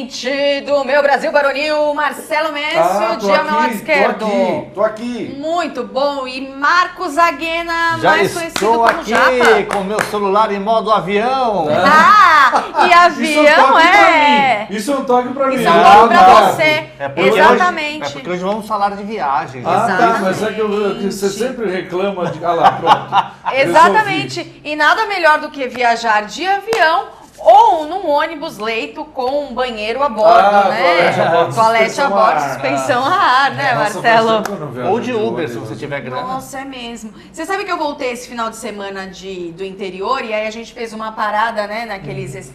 diretamente do meu Brasil Baronil, Marcelo Mécio, de ao meu lado esquerdo. Tô aqui. Muito bom. E Marcos Aguena, Já mais conhecido estou como aqui Japa. com meu celular em modo avião. E avião Isso é um toque pra mim. Isso é um toque pra você. É porque Exatamente. Hoje, é porque hoje vamos falar de viagens. Tá, mas é que você sempre reclama de... Ah lá, pronto. Exatamente. E nada melhor do que viajar de avião ou num ônibus leito com um banheiro a bordo, né? Toalete a bordo, suspensão a ar, né, Marcelo? Ou de Uber, se você tiver grana. Nossa, é mesmo. Você sabe que eu voltei esse final de semana do interior e aí a gente fez uma parada, né, naqueles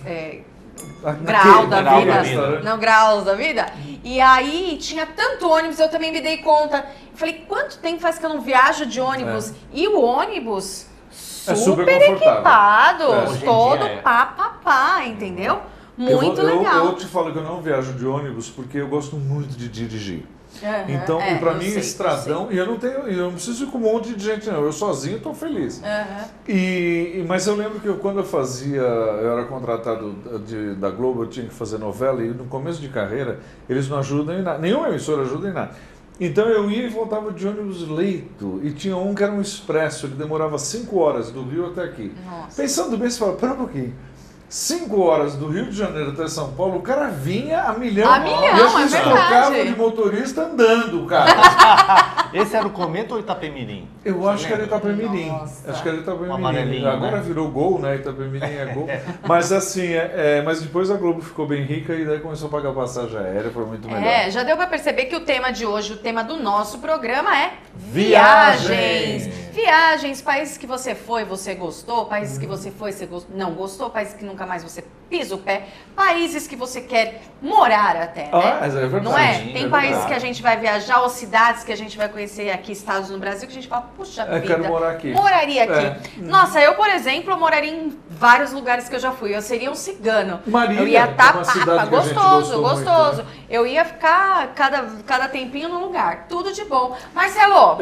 graus da vida. Não, graus da vida. E aí tinha tanto ônibus, eu também me dei conta. Eu falei, quanto tempo faz que eu não viajo de ônibus? E o ônibus super equipado, todo pá, entendeu? Muito legal. Eu te falo que eu não viajo de ônibus porque eu gosto muito de dirigir. Então, pra mim, estradão, e eu não preciso ir com um monte de gente, não. Eu sozinho estou feliz. Mas eu lembro que quando eu era contratado da Globo, eu tinha que fazer novela, e no começo de carreira, eles não ajudam em nada. Nenhuma emissora ajuda em nada. Então eu ia e voltava de ônibus leito, e tinha um que era um expresso, ele demorava 5 horas do Rio até aqui. Nossa. Pensando bem, você fala, pera um pouquinho. 5 horas do Rio de Janeiro até São Paulo, o cara vinha a milhão. A milhão, e acho que eles verdade. trocavam de motorista andando, cara. Esse era o Cometa ou Itapemirim? Eu acho que era Itapemirim. Nossa. Acho que era Itapemirim. Amarelinho, Agora né? virou Gol, né? Itapemirim é Gol. Mas assim, mas depois a Globo ficou bem rica e daí começou a pagar passagem aérea, foi muito melhor. Já deu pra perceber que o tema de hoje, o tema do nosso programa é Viagens. Viagens, países que você foi, você gostou, países que você foi, você não gostou, países que nunca mais você pisa o pé, países que você quer morar até, né? Mas é verdade. Não é? Tem países verdade. que a gente vai viajar, ou cidades que a gente vai conhecer aqui, estados no Brasil, que a gente fala, puxa vida, quero morar aqui. Moraria aqui. Nossa, eu, por exemplo, moraria em vários lugares que eu já fui. Eu seria um cigano. Marília, eu ia é uma cidade que a gente gostou gostoso. muito, né? Eu ia ficar cada tempinho num lugar. Tudo de bom. Marcelo,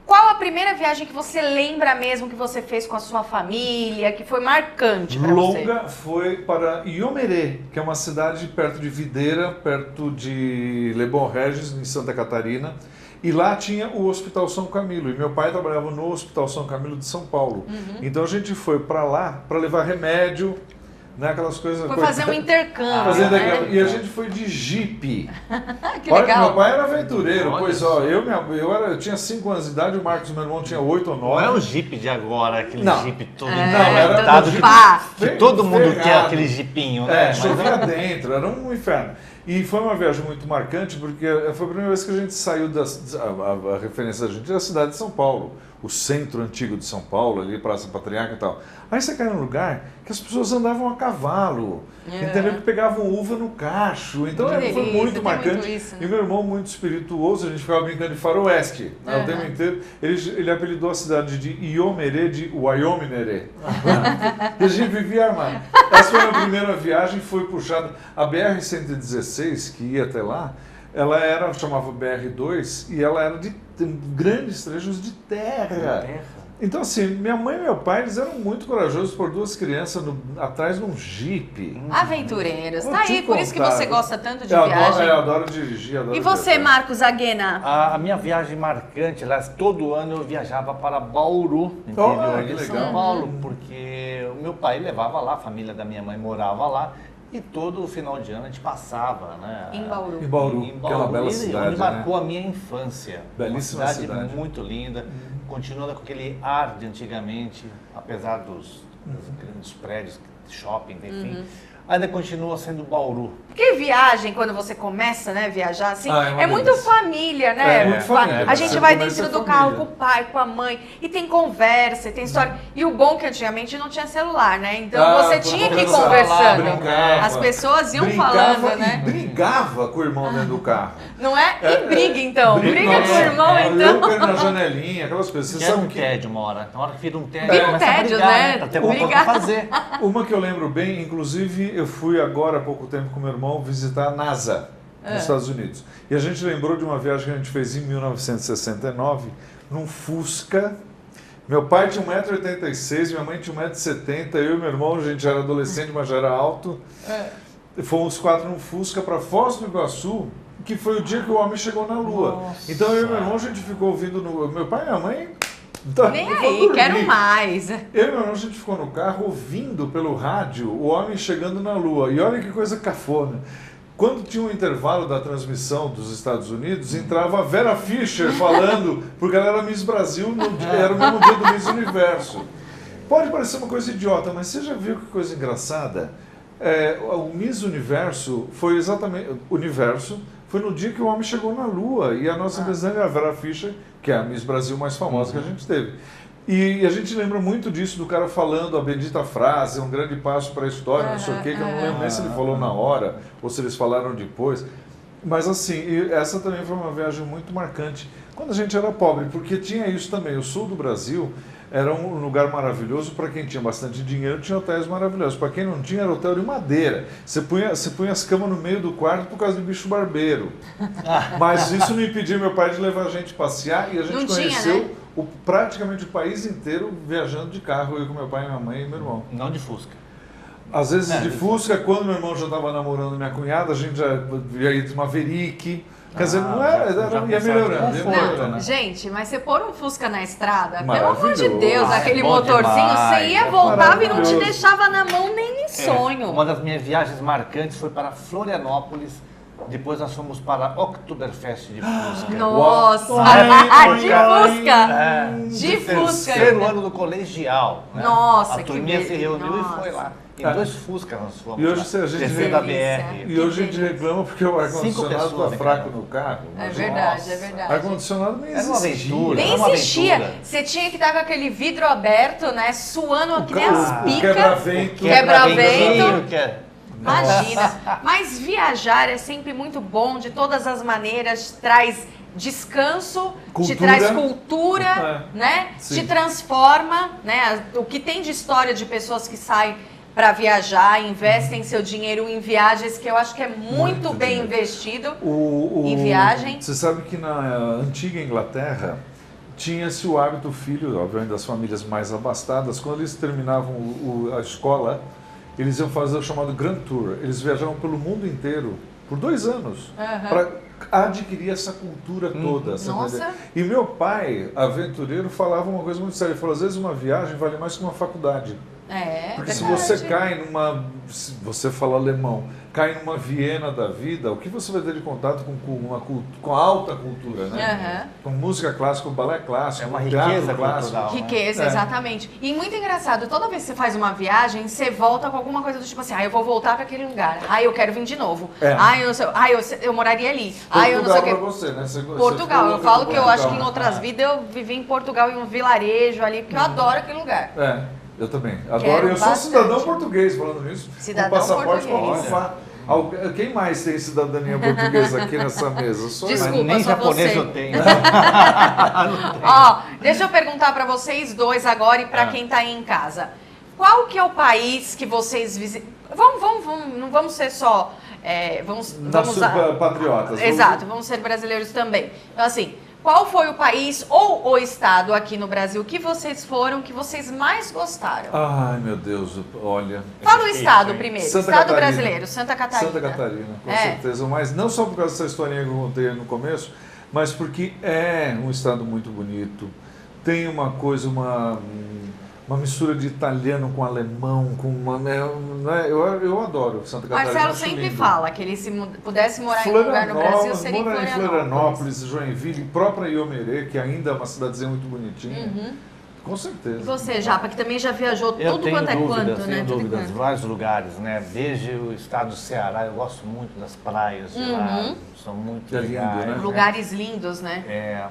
qual a primeira viagem que você lembra mesmo que você fez com a sua família, que foi marcante pra você? Longa foi para Iomerê, que é uma cidade perto de Videira, perto de Lebon Regis, em Santa Catarina. E lá tinha o Hospital São Camilo. E meu pai trabalhava no Hospital São Camilo de São Paulo. Então a gente foi para lá para levar remédio, né, aquelas coisas... Foi fazer um intercâmbio, né? E a gente foi de jipe. Que legal. Meu pai era aventureiro. Pois eu tinha 5 anos de idade, o Marcos, meu irmão, tinha 8 ou 9. Não é o Jeep de agora, aquele Jeep todo era encarregado, todo que todo mundo quer aquele Jeepinho, né? Chovia dentro, era um inferno. E foi uma viagem muito marcante, porque foi a primeira vez que a gente saiu a referência da gente era a cidade de São Paulo, o centro antigo de São Paulo, ali, Praça Patriarca e tal. Aí você caiu num lugar que as pessoas andavam a cavalo, entendeu? Que pegavam uva no cacho. Então foi muito marcante. E meu irmão, muito espirituoso, a gente ficava brincando de faroeste, né, o tempo inteiro. Ele apelidou a cidade de Iomerê de Wyominere. E a gente vivia armado. Essa foi a minha primeira viagem, foi puxada. A BR-116, que ia até lá, ela chamava BR-2 e ela era de grandes trechos de terra. Então, assim, minha mãe e meu pai, eles eram muito corajosos por 2 crianças atrás de um jipe. Aventureiros. Tá aí, por isso que você gosta tanto de eu viagem. Eu adoro dirigir, adoro E você, viajar. Marcos Aguena? A minha viagem marcante, aliás, todo ano eu viajava para Bauru, interior de São Paulo, porque o meu pai levava lá, a família da minha mãe morava lá, e todo final de ano a gente passava, né? Em Bauru. Em Bauru, aquela bela cidade, onde marcou a minha infância. Belíssima uma cidade. Muito linda, continua com aquele ar de antigamente, apesar dos grandes prédios, shoppings, enfim. Ainda continua sendo Bauru. Porque viagem, quando você começa, né, viajar assim, uma é muito delícia. família, né? Muito família. A gente Você vai começa dentro do família. carro com o pai, com a mãe, e tem conversa, e tem história. E o bom é que antigamente não tinha celular, né? Então você tinha que ir conversando. Brincava. As pessoas iam Brincava falando, e né? brigava com o irmão dentro do carro. Não é? E briga então. Briga com o irmão, Eu então. quero na janelinha, aquelas coisas. Você Era sabe um tédio uma hora. Na hora que vira um tédio, Vira um começa a tédio, brigar, né? Pra ter alguma coisa Brigar. pra fazer. Uma que eu lembro bem, inclusive eu fui agora há pouco tempo com meu irmão visitar a NASA, nos Estados Unidos. E a gente lembrou de uma viagem que a gente fez em 1969, num Fusca. Meu pai tinha 1,86 m, minha mãe tinha 1,70 m, eu e meu irmão, a gente já era adolescente, mas já era alto. fomos 4 num Fusca para Foz do Iguaçu, que foi o dia que o homem chegou na Lua. Nossa. Então eu e meu irmão, a gente ficou ouvindo, meu pai e minha mãe... Nem aí, quero mais. Eu e meu irmão, a gente ficou no carro ouvindo pelo rádio o homem chegando na Lua. E olha que coisa cafona. Quando tinha um intervalo da transmissão dos Estados Unidos, entrava a Vera Fischer falando, porque ela era Miss Brasil, era o mesmo dia do Miss Universo. Pode parecer uma coisa idiota, mas você já viu que coisa engraçada? O Miss Universo foi exatamente... Universo foi no dia que o homem chegou na Lua. E a nossa designer, a Vera Fischer, que é a Miss Brasil mais famosa que a gente teve. E a gente lembra muito disso, do cara falando a bendita frase, um grande passo para a história, não sei o quê, que eu não lembro nem se ele falou na hora ou se eles falaram depois. Mas assim, essa também foi uma viagem muito marcante. Quando a gente era pobre, porque tinha isso também. O sul do Brasil era um lugar maravilhoso para quem tinha bastante dinheiro, tinha hotéis maravilhosos. Para quem não tinha, era hotel de madeira. Você punha as camas no meio do quarto por causa do bicho barbeiro. Mas isso não impedia meu pai de levar a gente passear e a gente conheceu praticamente o país inteiro viajando de carro, eu com meu pai, minha mãe e meu irmão. Não de Fusca. Às vezes de Fusca, quando meu irmão já estava namorando minha cunhada, a gente já ia de Maverick. Quer dizer, não ia melhorando. Não, gente, mas você pôr um Fusca na estrada, pelo amor de Deus, aquele motorzinho, você ia, voltava e não te deixava na mão nem em sonho. Uma das minhas viagens marcantes foi para Florianópolis. Depois nós fomos para a Oktoberfest de Fusca. Nossa! De Fusca! De Fusca! Terceiro ano do colegial. Né? Nossa, a turminha se reuniu e foi lá. Em 2 Fuscas nós fomos. E hoje a gente da BR. E hoje a gente reclama porque o ar-condicionado está fraco no carro. É verdade, é verdade. Ar-condicionado nem existia. Nem existia. Você tinha que estar com aquele vidro aberto, né? Suando que nem as picas. Quebra-vento. Imagina. Mas viajar é sempre muito bom, de todas as maneiras, traz descanso, te traz cultura, né? Te transforma, né? O que tem de história de pessoas que saem para viajar, investem seu dinheiro em viagens, que eu acho que é muito bem investido em viagem. Você sabe que na antiga Inglaterra tinha-se o hábito, filho, obviamente das famílias mais abastadas, quando eles terminavam a escola, eles iam fazer o chamado Grand Tour. Eles viajavam pelo mundo inteiro por 2 anos para adquirir essa cultura toda. Nossa. E meu pai, aventureiro, falava uma coisa muito séria. Ele falou, às vezes uma viagem vale mais que uma faculdade. Porque se você cai numa... Se você fala alemão, cai numa Viena da vida, o que você vai ter de contato com a alta cultura, né? Com música clássica, com balé clássico, é uma riqueza clássico. Cultural, riqueza, exatamente. E muito engraçado, toda vez que você faz uma viagem, você volta com alguma coisa do tipo assim, eu vou voltar para aquele lugar, eu quero vir de novo, eu não sei, eu moraria ali, eu não sei o que. Você, né? Portugal, eu falo que eu acho que em outras vidas eu vivi em Portugal, em um vilarejo ali, porque eu adoro aquele lugar. Eu também. Adoro. Eu sou cidadão português, falando nisso. Cidadão passaporte português. Quem mais tem cidadania portuguesa aqui nessa mesa? Desculpa, nem só japonês você. eu tenho. Deixa eu perguntar para vocês dois agora e para quem está aí em casa. Qual que é o país que vocês visitam? Não vamos ser só... vamos patriotas. Exato, vamos ser brasileiros também. Então, assim... Qual foi o país ou o estado aqui no Brasil que vocês foram, que vocês mais gostaram? Ai, meu Deus, olha... Fala o estado primeiro, estado brasileiro, Santa Catarina. Santa Catarina, com certeza. Mas não só por causa dessa historinha que eu contei no começo, mas porque é um estado muito bonito. Tem uma coisa, uma mistura de italiano com alemão, com uma... Eu adoro Santa Catarina. Marcelo sempre fala que ele, se pudesse morar em um lugar no Brasil, seria em Florianópolis, Joinville, própria Iomerê, que ainda é uma cidadezinha muito bonitinha. Com certeza. E você, Japa, que também já viajou tudo quanto é quanto, né? Eu tenho dúvidas, vários lugares, né? Desde o estado do Ceará, eu gosto muito das praias de lá, são muito legais. Lindo, né? Lugares lindos, né?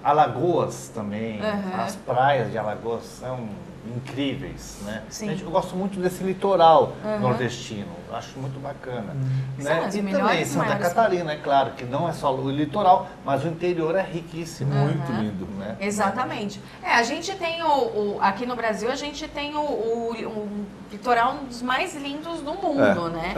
Alagoas também, as praias de Alagoas são incríveis, né? Eu gosto muito desse litoral nordestino, acho muito bacana. Né? São e também Santa Catarina, é claro, que não é só o litoral, mas o interior é riquíssimo. Muito lindo. Né? Exatamente. A gente tem aqui no Brasil, a gente tem o litoral um dos mais lindos do mundo, né?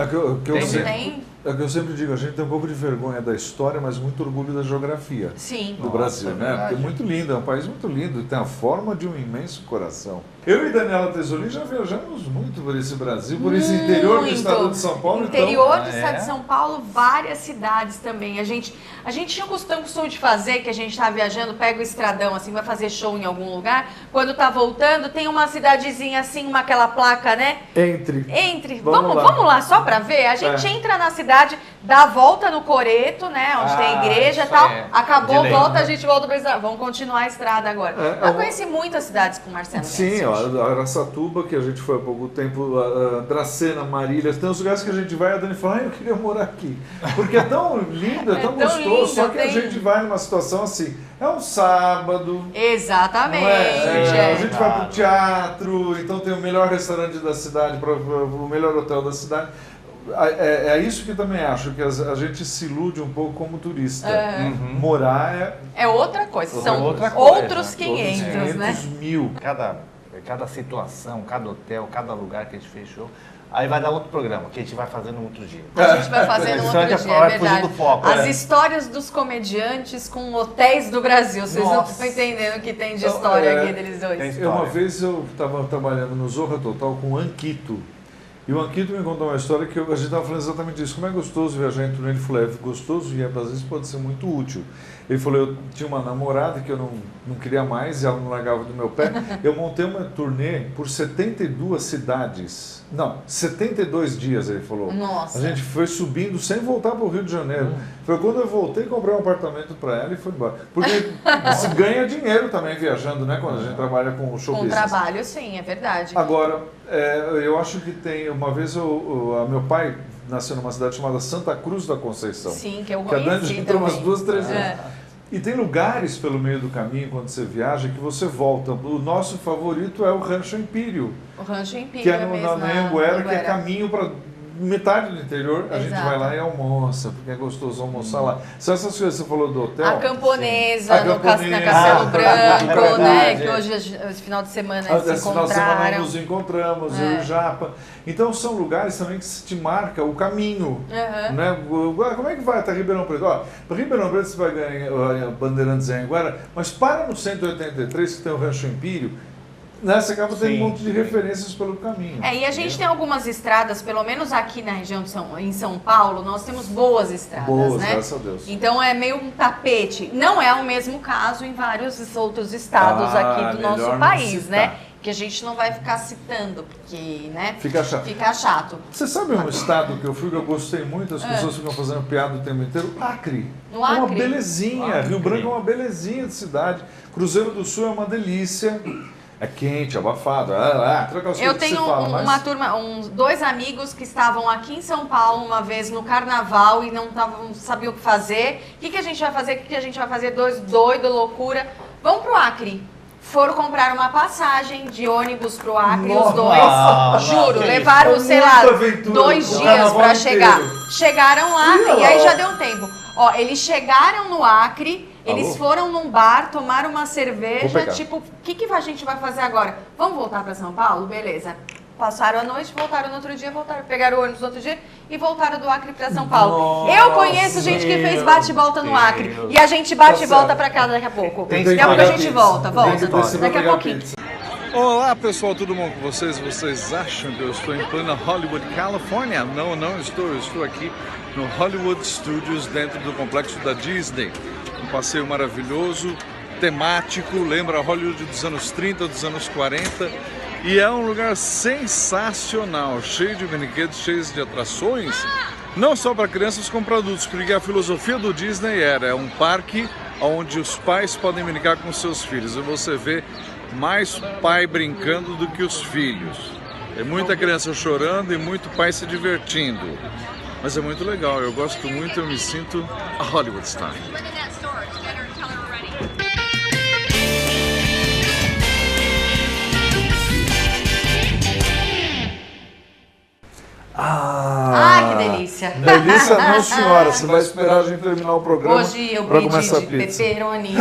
É o que eu sempre digo, a gente tem um pouco de vergonha da história, mas muito orgulho da geografia. Sim. Do Brasil, né? Porque é muito lindo, é um país muito lindo, tem a forma de um imenso coração. Eu e Daniela Tesolin já viajamos muito por esse Brasil, por esse interior do estado de São Paulo. Interior do estado de São Paulo, várias cidades também. A gente tinha um costume de fazer, que a gente tá viajando, pega o estradão, assim, vai fazer show em algum lugar, quando tá voltando, tem uma cidadezinha assim, aquela placa, né? Entre. Vamos lá, só pra ver? A gente entra na cidade, dá a volta no Coreto, né? Onde tem igreja e tal. Acabou, volta, a gente volta pra estrada. Vamos continuar a estrada agora. Eu conheci muitas cidades com o Marcelo. Sim, ó, Araçatuba, que a gente foi há pouco tempo, Dracena, Marília, tem uns lugares que a gente vai e a Dani fala, eu queria morar aqui. Porque é tão lindo, é tão gostoso, lindo, só que a gente vai numa situação assim, é um sábado. Exatamente. A gente vai pro teatro, então tem o melhor restaurante da cidade, o melhor hotel da cidade. É isso que eu também acho, que a gente se ilude um pouco como turista. Morar é outra coisa, são outros 500, né? 500.000. Cada situação, cada hotel, cada lugar que a gente fechou. Aí vai dar outro programa, que a gente vai fazer no outro dia. A gente vai fazer no outro dia, é verdade. Do foco, As histórias dos comediantes com hotéis do Brasil. Vocês não estão entendendo o que tem de história aqui deles dois. Uma vez eu estava trabalhando no Zorra Total com o Anquito. E o Anquito me contou uma história que a gente estava falando exatamente isso. Como é gostoso viajar em turnê. Ele falou, é gostoso e às vezes pode ser muito útil. Ele falou, eu tinha uma namorada que eu não queria mais e ela não largava do meu pé. Eu montei uma turnê por 72 cidades. Não, 72 dias, ele falou. Nossa. A gente foi subindo sem voltar para o Rio de Janeiro. Foi quando eu voltei, comprei um apartamento para ela e fui embora. Porque se ganha dinheiro também viajando, né? Quando a gente trabalha com o show business. Com trabalho, sim, é verdade. Agora, eu acho que tem... Uma vez meu pai nasceu numa cidade chamada Santa Cruz da Conceição. Sim, que eu conheci. Que a Dani entrou umas 2, 3 vezes. E tem lugares pelo meio do caminho, quando você viaja, que você volta. O nosso favorito é o Rancho Empírio. O Rancho Empírio, que é na Anhanguera, que é caminho para metade do interior. A gente vai lá e almoça, porque é gostoso almoçar lá. São essas coisas que você falou do hotel? A Camponesa, na Castelo Branco, né? Que hoje, esse final de semana, se encontraram. Esse final de semana nos encontramos, eu e o Japa. Então, são lugares também que te marca o caminho. Né? Como é que vai até Ribeirão Preto? Para Ribeirão Preto você vai ganhar Bandeirantes em Anhanguera, mas para no 183, que tem o Rancho Empírio, você acaba tendo um monte de referências pelo caminho. E a gente tem algumas estradas, pelo menos aqui na região em São Paulo, nós temos boas estradas, né? Graças a Deus. Então é meio um tapete. Não é o mesmo caso em vários outros estados aqui do nosso país, né? Que a gente não vai ficar citando, porque, né? Fica chato. Você sabe um estado que eu fui, que eu gostei muito, as pessoas ficam fazendo piada o tempo inteiro? Acre. No Acre? É uma belezinha. Rio Branco é uma belezinha de cidade. Cruzeiro do Sul é uma delícia. É quente, abafado. Eu tenho uma turma, 2 amigos que estavam aqui em São Paulo uma vez no carnaval e não sabiam o que fazer. O que a gente vai fazer? Dois doidos, loucura. Vamos pro Acre. Foram comprar uma passagem de ônibus pro Acre, os dois. Juro, levaram, sei lá, 2 dias para chegar. Chegaram lá e aí já deu um tempo. Eles chegaram no Acre. Eles foram num bar, tomaram uma cerveja, tipo, o que a gente vai fazer agora? Vamos voltar para São Paulo? Beleza. Passaram a noite, voltaram no outro dia, pegaram o ônibus no outro dia e voltaram do Acre para São Paulo. Eu conheço gente que fez bate e volta no Acre. E a gente bate e volta para cá daqui a pouco. Daqui a pouco a gente volta. Daqui a pouquinho. Olá pessoal, tudo bom com vocês? Vocês acham que eu estou em plena Hollywood, Califórnia? Não, não estou. Eu estou aqui no Hollywood Studios, dentro do complexo da Disney. Um passeio maravilhoso, temático, lembra Hollywood dos anos 30, dos anos 40. E é um lugar sensacional, cheio de brinquedos, cheio de atrações. Não só para crianças como para adultos, porque a filosofia do Disney é um parque onde os pais podem brincar com seus filhos. E você vê mais pai brincando do que os filhos. É muita criança chorando e muito pai se divertindo. Mas é muito legal, eu gosto muito, eu me sinto a Hollywood Star. Ai, que delícia. Delícia não, senhora. Você vai esperar a gente terminar o programa. Hoje eu pra pedi começar a de pizza. pepperoni.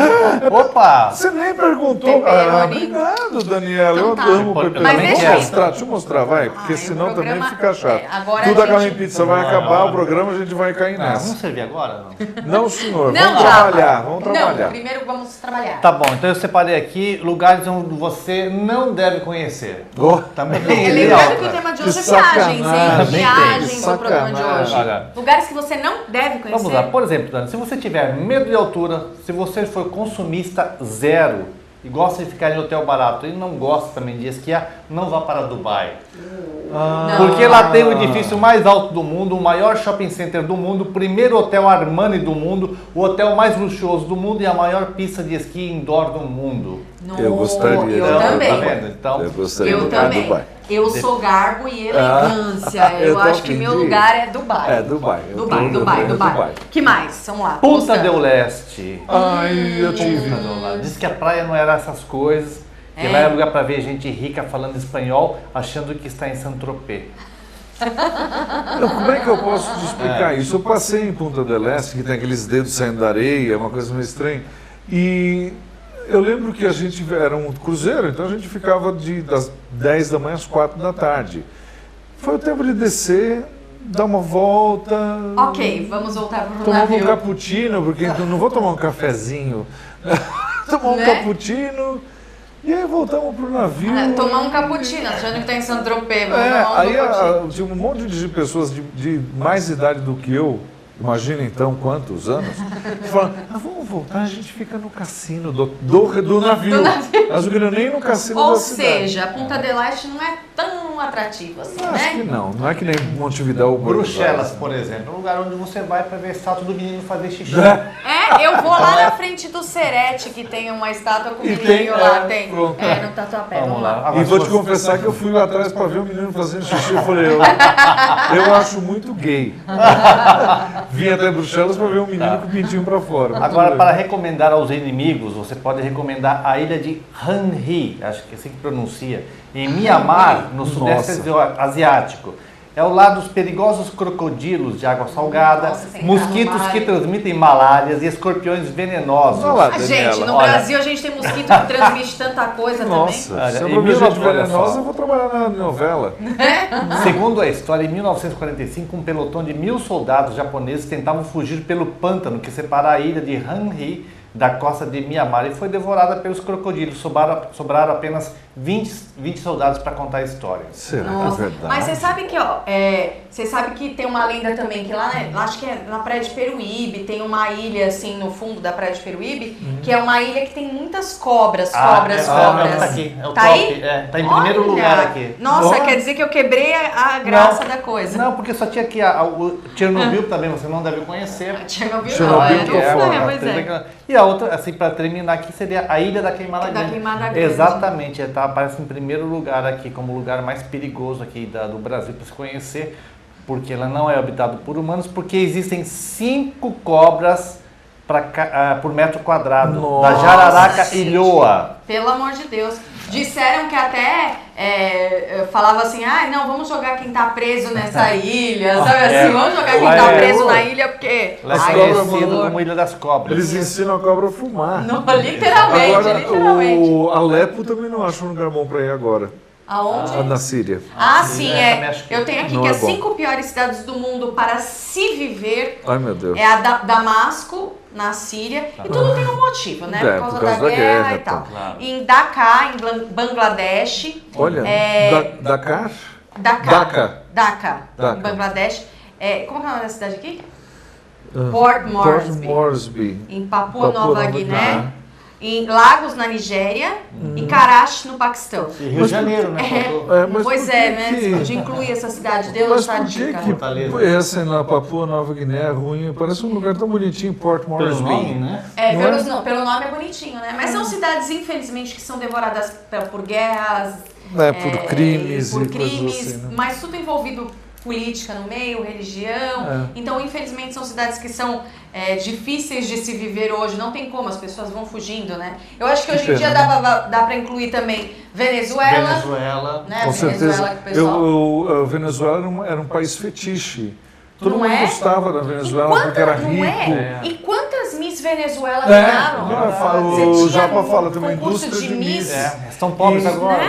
Opa! Você nem perguntou. Obrigado, Daniela. Então eu tá. amo Mas pepperoni. deixa aí. Deixa eu mostrar, vai. Porque o senão programa- também fica chato. agora Tudo a a Carmen gente- Pizza vai acabar, o programa a gente vai cair Vamos nessa. servir agora? Não? Não, senhor. Não, Vamos Japa. trabalhar. Vamos Não, trabalhar. primeiro vamos trabalhar. Tá bom, então eu separei aqui lugares onde você não deve conhecer. Oh, Também Lembrando que o tema de hoje é Que viagens, hein? sacanagem, Viagens que no programa de hoje. Olha. Lugares que você não deve conhecer. Vamos lá, por exemplo, Dani, se você tiver medo de altura, se você for consumista zero e gosta de ficar em hotel barato e não gosta também de esquiar, não vá para Dubai. Não. Porque lá tem o edifício mais alto do mundo, o maior shopping center do mundo, o primeiro hotel Armani do mundo, o hotel mais luxuoso do mundo e a maior pista de esqui indoor do mundo. Eu gostaria de Eu ir a também. Tá vendo? Então, Eu gostaria de Eu ir a também. Dubai. Eu sou garbo e elegância. eu Eu tô acho que afim meu de ir. lugar é Dubai. É, Dubai. Eu tô Dubai, indo Dubai, pra Dubai. Que mais? Vamos lá. Punta Mostrando. del Leste. Ai, eu tive. Punta del Leste. Diz que a praia não era essas coisas, que lá é lugar para ver gente rica falando espanhol, achando que está em Saint-Tropez. Não, como é que eu posso te explicar isso? Eu passei em Punta del Este, que tem aqueles dedos saindo da areia, uma coisa meio estranha. E eu lembro que a gente era um cruzeiro, então a gente ficava das 10 da manhã às 4 da tarde. Foi o tempo de descer, dar uma volta. Ok, vamos voltar para o Tomar um navio. cappuccino, porque então não vou tomar um cafezinho. Tomar um Né? cappuccino. E aí voltamos pro navio. Tomar um cappuccino, achando que tá em Saint-Tropez. Vamos É, tomar um aí cappuccino. tinha um monte de pessoas de mais idade do que eu, imagina então quantos anos, falando, vamos voltar, a gente fica no cassino do navio. Do navio. Mas não nem no cassino Ou da cidade. seja, a Punta del Este não é tão atrativo assim, Acho que né? não é que nem Montevidéu ou Buenos Bruxelas, Aires. por exemplo, um lugar onde você vai para ver a estátua do menino fazer xixi. É, eu vou lá na frente do Serete, que tem uma estátua com o E menininho tem, lá. é, Tem. pronto. É, no Tatuapé. Vamos lá. Agora, E vou se te você- confessar que eu fui lá atrás para ver o menino fazendo xixi. Eu falei, eu acho muito gay. Vim até Bruxelas para ver um menino com o pintinho para fora. Muito Agora, legal. para recomendar aos inimigos, você pode recomendar a ilha de Hanhi, acho que é assim que pronuncia, em Mianmar, no sudeste asiático. É o lar dos perigosos crocodilos de água salgada, Nossa, sem mosquitos água, que Mari. transmitem malárias e escorpiões venenosos. Olha lá, Ah, gente, Daniela, no olha. Brasil a gente tem mosquito que transmite tanta coisa Nossa, Olha, se eu em pra ver gente 1900, olha venenosa, só. eu vou trabalhar na novela. Segundo a história, em 1945, um pelotão de 1.000 soldados japoneses tentavam fugir pelo pântano que separa a ilha de Hanhi da costa de Mianmar e foi devorada pelos crocodilos. Sobraram apenas 20 soldados para contar a história. Será também. que é Nossa, verdade? mas você sabe que, você sabe que tem uma lenda também, que lá, lá acho que é na Praia de Peruíbe, tem uma ilha assim no fundo da Praia de Peruíbe, que é uma ilha que tem muitas cobras. Tá aqui, é o Tá top. aí? Tá em primeiro Olha! lugar aqui. Nossa, Olha. quer dizer que eu quebrei a graça da coisa. Não, porque só tinha aqui o Chernobyl também, você não deve conhecer. Chernobyl não, Chernobyl não que foi, fora. pois é. E a outra, assim, para terminar aqui, seria a Ilha da Queimada Da Grande. Queimada Grande. Exatamente, aparece em primeiro lugar aqui, como o lugar mais perigoso aqui do Brasil para se conhecer, porque ela não é habitada por humanos, porque existem 5 cobras por metro quadrado, da Nossa, Jararaca gente. Ilhoa. Pelo amor de Deus. Disseram que até falava assim, não, vamos jogar quem tá preso nessa ilha, sabe assim, vamos jogar quem tá preso na ilha, porque... Ela é Ai, conhecida amor. como Ilha das Cobras. Eles ensinam a cobra a fumar. Não, literalmente, Agora, literalmente. o Alepo também não acho um lugar bom para ir agora. Aonde? Na Síria. Sim, também acho que eu tenho aqui não que é as bom. 5 piores cidades do mundo para se viver Ai, meu Deus. é a Damasco, na Síria, e tudo tem um motivo, né? É, por causa da guerra e tal. claro. Em Dhaka, em Bangladesh. Olha, Dakar? Dhaka, Dhaka. em Bangladesh. Como é o nome da cidade aqui? Port Moresby. Moresby. Em Papua Nova Nova Guiné. Guiné. Em Lagos, na Nigéria. Em Karachi, no Paquistão. E Rio de Janeiro, né? faltou. Mas Pois por é, que né? que- Você podia incluir essa cidade, Deus Mas essa por que dica. que Fortaleza. essa na Papua Nova Guiné é ruim? Parece um lugar tão bonitinho, Port Pelo Moresby. nome, né? Pelo nome é bonitinho, né? Mas são cidades, infelizmente, que são devoradas por guerras, Por crimes por e coisas crimes, assim, né? mas tudo envolvido política no meio, religião. Então, infelizmente, são cidades que são difíceis de se viver hoje. Não tem como, as pessoas vão fugindo, né? Eu acho que hoje em dia dá para incluir também Venezuela. Né? Com certeza. Que o pessoal... Venezuela era um país fetiche. Todo mundo gostava da Venezuela porque era rico. E quantas Miss Venezuela ganharam? O Japa fala também, indústria de Miss. Estão pobres agora.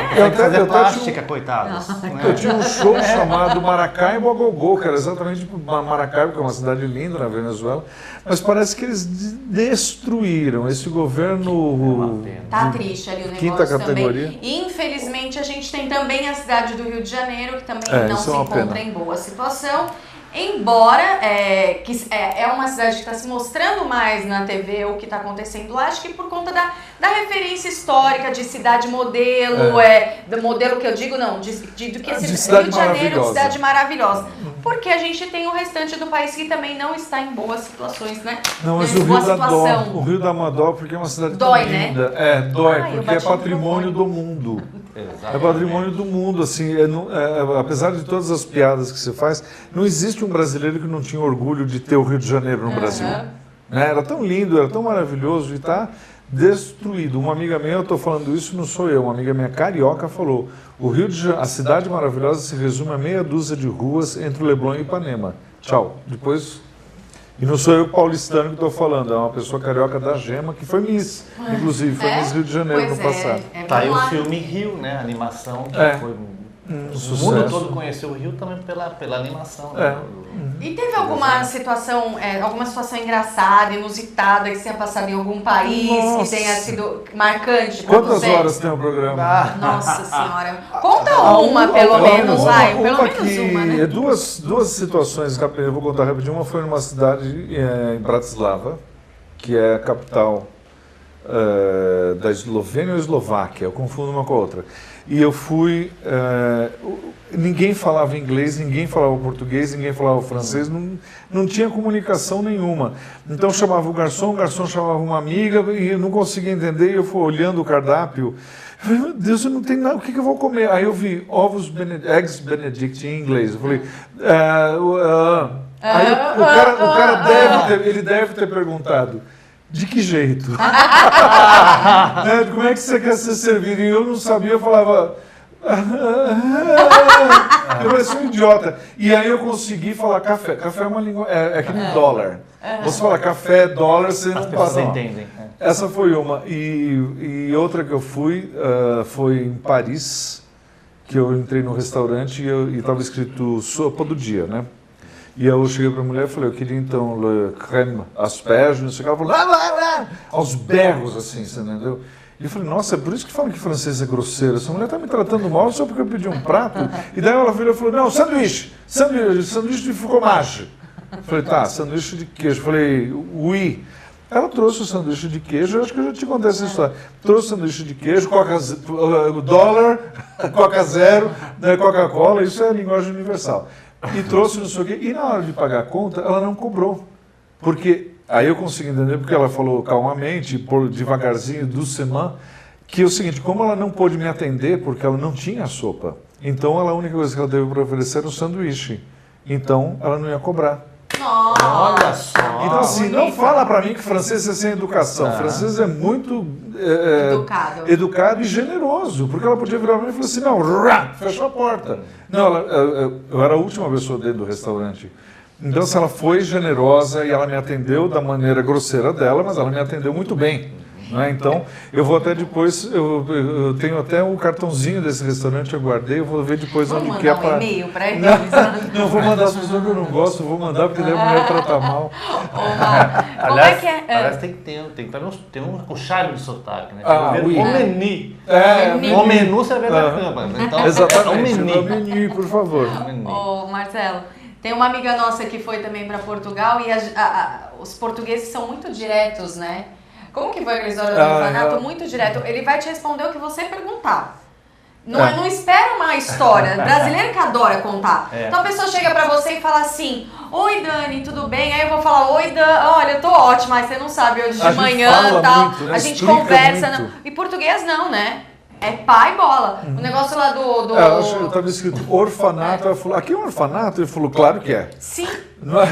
Eu plástica, coitados. Eu tinha um show chamado Maracaibo a Gogô, que era exatamente Maracaibo, que é uma cidade linda na Venezuela. Mas parece que eles destruíram esse governo. Tá triste ali o negócio quinta categoria. Também. E infelizmente a gente tem também a cidade do Rio de Janeiro, que também não se encontra em boa situação. Embora é uma cidade que está se mostrando mais na TV o que está acontecendo lá, acho que por conta da referência histórica de cidade modelo, do modelo que eu digo, não, do que esse Rio de Janeiro de cidade maravilhosa. Porque a gente tem o restante do país que também não está em boas situações, né? Não, mas o Rio dá dó. O Rio dá uma dó porque é uma cidade dói, linda. Né? Dói, porque é patrimônio do mundo. É patrimônio do mundo, assim, apesar de todas as piadas que você faz, não existe um brasileiro que não tinha orgulho de ter o Rio de Janeiro no Brasil. Né? Era tão lindo, era tão maravilhoso e está destruído. Uma amiga minha, eu estou falando isso, não sou eu, uma amiga minha carioca falou, a cidade maravilhosa se resume a meia dúzia de ruas entre o Leblon e Ipanema. Tchau. Depois... E não sou eu paulistano que estou falando, é uma pessoa carioca da Gema, que foi Miss, inclusive, foi Miss Rio de Janeiro no passado. Tá aí o filme Rio, né? A animação, que foi o mundo todo conheceu o Rio também pela animação. Né? E teve alguma situação engraçada, inusitada, que tenha passado em algum país, que tenha sido marcante para você? Quantas horas tem o programa? Nossa Senhora. Conta uma, pelo menos, vai. Pelo menos uma, né? Duas situações, eu vou contar rapidinho. Uma foi numa cidade em Bratislava, que é a capital da Eslovênia ou Eslováquia, eu confundo uma com a outra. E eu fui, ninguém falava inglês, ninguém falava português, ninguém falava francês, não tinha comunicação nenhuma. Então chamava o garçom chamava uma amiga e eu não conseguia entender, e eu fui olhando o cardápio, eu falei, meu Deus, eu não tenho nada, o que eu vou comer? Aí eu vi eggs Benedict em inglês, eu falei, aí o cara deve ter perguntado, de que jeito? Como é que você quer ser servido? E eu não sabia, eu falava... eu parecia um idiota. E aí eu consegui falar café. Café é uma língua... É que nem dólar. Você fala café, dólar, você não passa... As entendem. Essa foi uma. E outra que eu fui foi em Paris, que eu entrei no restaurante e estava escrito sopa do dia, né? E eu cheguei para a mulher e falei, eu queria então le crème asperge, não sei o que. Ela falou, lá, aos berros, assim, você entendeu? E eu falei, nossa, é por isso que falam que francês é grosseiro. Essa mulher está me tratando mal só porque eu pedi um prato. E daí ela virou e falou, não, sanduíche de fromage. Eu falei, tá, sanduíche de queijo. Eu falei, oui. Ela trouxe o sanduíche de queijo, eu acho que eu já te contei essa história. Trouxe o sanduíche de queijo, dólar, Coca Zero, Coca-Cola, isso é a linguagem universal. E trouxe não sei o quê. E na hora de pagar a conta, ela não cobrou. Porque, aí eu consegui entender, porque ela falou calmamente, devagarzinho, doucement, que é o seguinte, como ela não pôde me atender, porque ela não tinha sopa, então a única coisa que ela teve para oferecer era um sanduíche. Então, ela não ia cobrar. Olha só! Então, assim, não fala para mim que francês é sem educação. Francês é muito educado e generoso. Porque ela podia virar para mim e falar assim, não, fechou a porta. Não, eu era a última pessoa dentro do restaurante. Então, se ela foi generosa e ela me atendeu da maneira grosseira dela, mas ela me atendeu muito bem. Né? Então, eu vou até depois, eu tenho até um cartãozinho desse restaurante, eu guardei, eu vou ver depois onde que é para... Vou mandar um e-mail para eles. Não vou mandar as pessoas que eu não gosto, vou mandar porque daí a mulher trata mal. Como é que é? Aliás, tem que ter um charme de sotaque, né? Oui. O menu. O menu você vê na cama. Então, exatamente, o menu, por favor. Ô, Marcelo, tem uma amiga nossa que foi também para Portugal e os portugueses são muito diretos, né? Como que foi aqueles horas do orfanato? Muito direto. Ele vai te responder o que você perguntar. Não espera uma história. Brasileiro que adora contar. Então a pessoa chega pra você e fala assim, oi Dani, tudo bem? Aí eu vou falar, oi Dani, olha, eu tô ótima, mas você não sabe, hoje de manhã e tal. Muito, né? A gente conversa. Não. E português não, né? É pai bola. O negócio lá do... Eu estava escrito orfanato, ela falou, aqui é um orfanato? Ele falou, claro que é. Sim. Não é?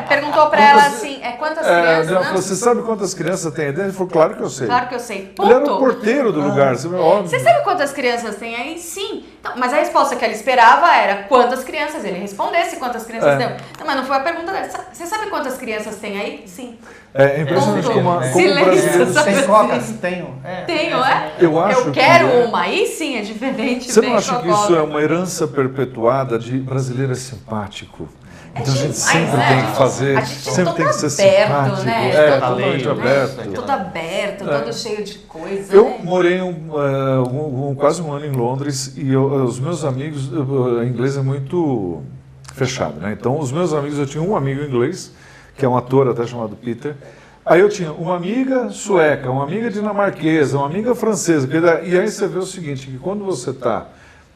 Perguntou pra ela assim, quantas crianças? Ela falou, você sabe quantas crianças tem aí dentro? Ele falou, claro que eu sei. Claro que eu sei. Ele era o porteiro do lugar, óbvio. Você sabe quantas crianças tem aí? Sim. Então, mas a resposta que ela esperava era quantas crianças? Ele respondesse quantas crianças deu. Não, mas não foi a pergunta dela. Você sabe quantas crianças tem aí? Sim. É impressionante como brasileiros... Tem cocas? Tenho. Tenho, é? Eu quero uma. Aí sim é diferente. Você não acha que isso é uma herança perpetuada de brasileiro é simpático? Então a gente sempre tem que fazer, sempre tem que ser simpático. Né? Totalmente aberto. Todo aberto, todo cheio de coisa. Eu morei quase um ano em Londres e os meus amigos, inglês é muito fechado, né? Então os meus amigos, eu tinha um amigo inglês, que é um ator até chamado Peter. Aí eu tinha uma amiga sueca, uma amiga dinamarquesa, uma amiga francesa. E aí você vê o seguinte, que quando você está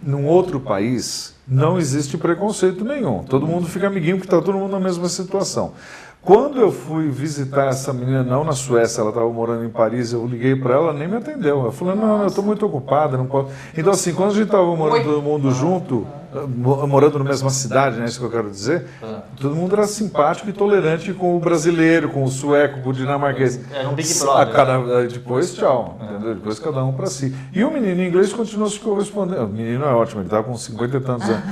num outro país, não existe preconceito nenhum. Todo mundo fica amiguinho porque está todo mundo na mesma situação. Quando eu fui visitar essa menina, não na Suécia, ela estava morando em Paris, eu liguei para ela, nem me atendeu. Eu falei, não, eu estou muito ocupada, não posso. Então assim, quando a gente estava morando todo mundo junto, morando na mesma cidade, né, isso que eu quero dizer, todo mundo era simpático e tolerante com o brasileiro, com o sueco, com o dinamarquês. Era um Big Brother. Depois, tchau. Entendeu? Depois cada um para si. E o menino em inglês continuou se correspondendo. O menino é ótimo, ele estava com 50 e tantos anos.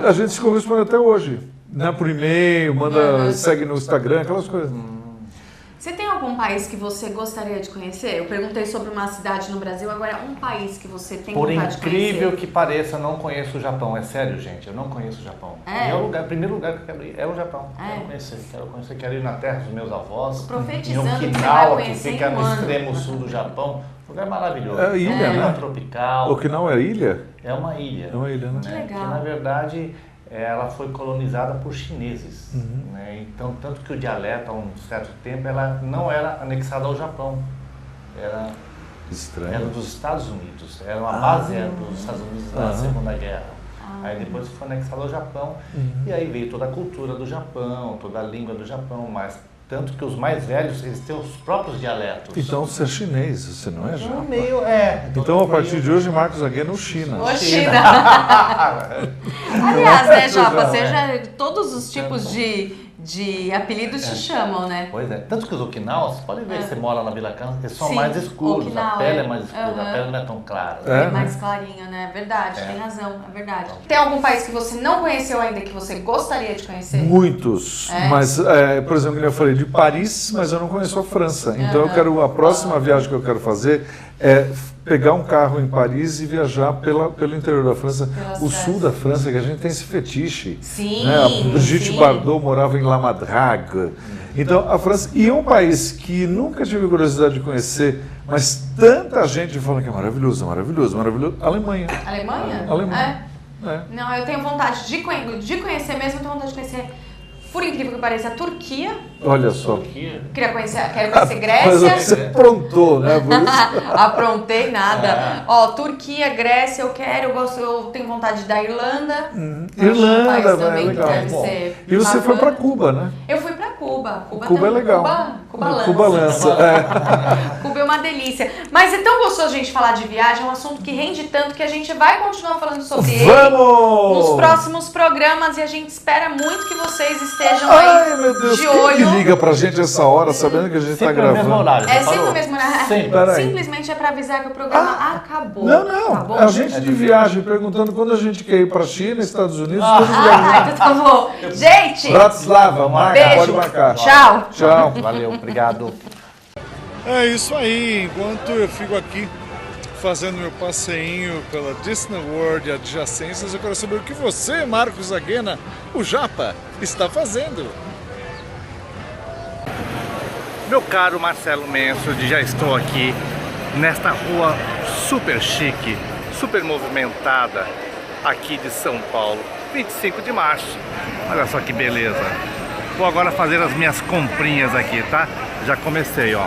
A gente se corresponde até hoje. Né, por e-mail, segue no Instagram, aquelas coisas. Você tem algum país que você gostaria de conhecer? Eu perguntei sobre uma cidade no Brasil, agora um país que você tem vontade de conhecer. Por incrível que pareça, não conheço o Japão. É sério, gente, eu não conheço o Japão. O primeiro lugar que eu quero ir é o Japão. Quero conhecer, quero ir na terra dos meus avós. Profetizando em Okinawa, que fica no extremo sul do Japão. Um lugar maravilhoso. É ilha, né? Tropical. Okinawa é ilha? É uma ilha. É uma ilha, né? Que legal. Que, na verdade, ela foi colonizada por chineses. Né? Então, tanto que o dialeto, há um certo tempo, ela não era anexada ao Japão. Era dos Estados Unidos. Era uma base dos Estados Unidos na Segunda Guerra. Aí depois foi anexada ao Japão. E aí veio toda a cultura do Japão, toda a língua do Japão, mas tanto que os mais velhos, eles têm os próprios dialetos. Então você é chinês, você não é japa? Meio, Então a partir de hoje, Marcos Agueno, China. China. Aliás, né, Japa, todos os tipos de apelidos te chamam, né? Pois é. Tanto que os Okinawas, você pode ver que você mora na Vila Cana, eles são mais escuros, Okinawa, a pele é mais escura, a pele não é tão clara. É mais clarinho, né? Verdade, tem razão, é verdade. Tem algum país que você não conheceu ainda que você gostaria de conhecer? Muitos, mas, por exemplo, eu falei de Paris, mas eu não conheço a França. Então a próxima viagem que eu quero fazer é pegar um carro em Paris e viajar pelo interior da França, o sul da França, que a gente tem esse fetiche. Sim, né? A Brigitte Bardot morava em La Madrague. Então, a França, e é um país que nunca tive curiosidade de conhecer, mas tanta gente fala que é maravilhoso, maravilhoso, maravilhoso. Alemanha. Alemanha? Alemanha. Não, eu tenho vontade de conhecer mesmo, eu tenho vontade de conhecer, por incrível que pareça, a Turquia. Olha só. Quero conhecer Grécia. Mas você aprontou, né? Por isso. Aprontei nada. Ó, Turquia, Grécia, eu tenho vontade da Irlanda. Irlanda, também legal. Deve ser e você foi para Cuba, né? Eu fui para Cuba. Cuba é legal. Cuba lança. Cuba é uma delícia. Mas é tão gostoso a gente falar de viagem, é um assunto que rende tanto que a gente vai continuar falando sobre ele nos próximos programas e a gente espera muito que vocês estejam aí meu Deus, de olho. Quem liga pra gente essa hora, sabendo que a gente está gravando? Mesmo horário, sempre o mesmo horário. Sempre. Simplesmente é para avisar que o programa acabou. Não. Tá bom? A gente de viagem perguntando quando a gente quer ir para China, Estados Unidos. Então tá bom. Gente, Bratislava, marca, pode marcar. Tchau. Valeu, obrigado. É isso aí. Enquanto eu fico aqui fazendo meu passeinho pela Disney World e adjacências, eu quero saber o que você, Marcos Aguena, o Japa, está fazendo. Meu caro Marcelo Mansfield, já estou aqui nesta rua super chique, super movimentada aqui de São Paulo, 25 de março. Olha só que beleza. Vou agora fazer as minhas comprinhas aqui, tá? Já comecei, ó.